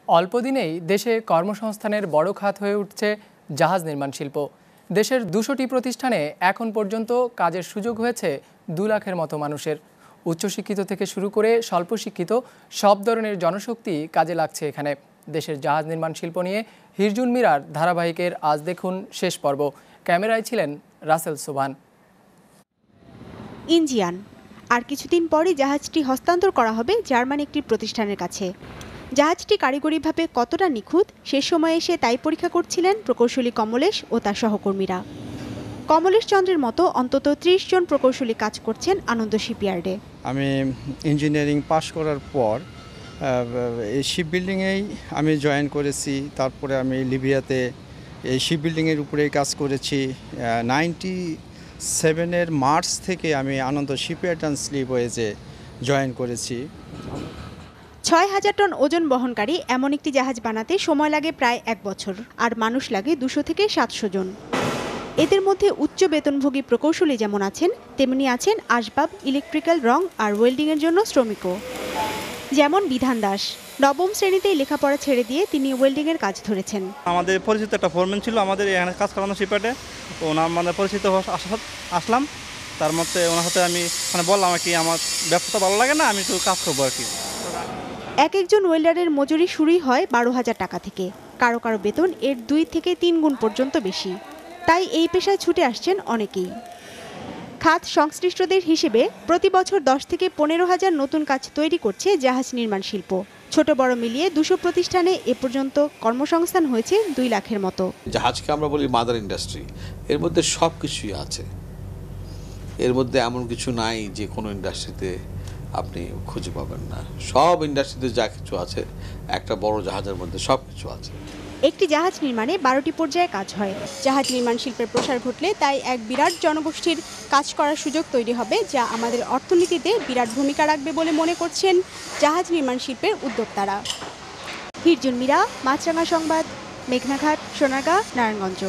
অল্প দিনেই দেশে কর্মসংস্থানের বড় খাত হয়ে উঠছে জাহাজ নির্মাণ শিল্প। দেশের ২০০টি প্রতিষ্ঠানে এখন পর্যন্ত কাজের সুযোগ হয়েছে ২ লাখের মতো মানুষের। উচ্চশিক্ষিত থেকে শুরু করে স্বল্প শিক্ষিত সব ধরনের জনশক্তি কাজে লাগছে এখানে। দেশের জাহাজ নির্মাণ শিল্প নিয়ে হিরজুন মিরার ধারাবাহিকের আজ দেখুন শেষ পর্ব। ক্যামেরায় ছিলেন রাসেল সোবান। ইঞ্জিয়ান আর কিছুদিন পরই জাহাজটি হস্তান্তর করা হবে জার্মান একটি প্রতিষ্ঠানের কাছে। জাহাজটি কারিগরিভাবে কতটা নিখুঁত শেষ সময়ে এসে তাই পরীক্ষা করছিলেন প্রকৌশলী কমলেশ ও তার সহকর্মীরা। কমলেশ চন্দ্রের মতো অন্তত ৩০ জন প্রকৌশলী কাজ করছেন আনন্দ শিপইয়ার্ডে। আমি ইঞ্জিনিয়ারিং পাশ করার পর এই শিপ বিল্ডিংয়েই আমি জয়েন করেছি। তারপরে আমি লিবিয়াতে এই শিপ বিল্ডিংয়ের উপরেই কাজ করেছি। 97-এর মার্চ থেকে আমি আনন্দ শিপইয়ার্ড অ্যান্ড স্লিপওয়েজে জয়েন করেছি। ৬,০০০ টন ওজন বহনকারী এমন একটি জাহাজ বানাতে সময় লাগে প্রায় ১ বছর, আর মানুষ লাগে ২০০ থেকে ৭০০ জন। এদের মধ্যে উচ্চ বেতনভোগী প্রকৌশলী যেমন আছেন, তেমনি আছেন আসবাব, ইলেকট্রিক্যাল, রং আর ওয়েল্ডিংয়ের জন্য শ্রমিকও। যেমন বিধান দাস, নবম শ্রেণীতেই লেখাপড়া ছেড়ে দিয়ে তিনি ওয়েল্ডিংয়ের কাজ ধরেছেন। আমাদের পরিচিত একটা ফোরম্যান ছিল আমাদের এখানে কাজ করানো শিপইয়ার্ডে। ওনার মানে পরিচিত আসলাম, তার মধ্যে ওনার সাথে আমি বললাম আর কি আমার ব্যবসাটা ভালো লাগে না, আমি একটু কাজ করবো আর কি। এক একজন ওয়েল্ডারের মজুরি শুরুই হয় ১২,০০০ টাকা থেকে। কারো কারো বেতন এর ২ থেকে ৩ গুণ পর্যন্ত বেশি। তাই এই পেশায় ছুটে আসছেন অনেকেই। খাত সংশ্লিষ্টদের হিসেবে প্রতি বছর ১০ থেকে ১৫,০০০ নতুন কাজ তৈরি করছে জাহাজ নির্মাণ শিল্প। ছোট বড় মিলিয়ে ২০০ প্রতিষ্ঠানে এ পর্যন্ত কর্মসংস্থান হয়েছে ২ লাখের মতো। জাহাজকে আমরা বলি মাদার ইন্ডাস্ট্রি, এর মধ্যে সব কিছুই আছে। এর মধ্যে এমন কিছু নাই যে কোনো ইন্ডাস্ট্রিতে আপনি খুঁজে পাবেন না। সব ইন্ডাস্ট্রিতে যা কিছু আছে একটা বড় জাহাজের মধ্যে সব কিছু আছে। একটি জাহাজ নির্মাণে ১২টি পর্যায়ে কাজ হয়। জাহাজ নির্মাণ শিল্পের প্রসার ঘটলে তাই এক বিরাট জনগোষ্ঠীর কাজ করার সুযোগ তৈরি হবে, যা আমাদের অর্থনীতিতে বিরাট ভূমিকা রাখবে বলে মনে করছেন জাহাজ নির্মাণ শিল্পের উদ্যোক্তারা। হিরজুন মিরা, মাছরাঙা সংবাদ, মেঘনাঘাট, সোনারগাঁ, নারায়ণগঞ্জ।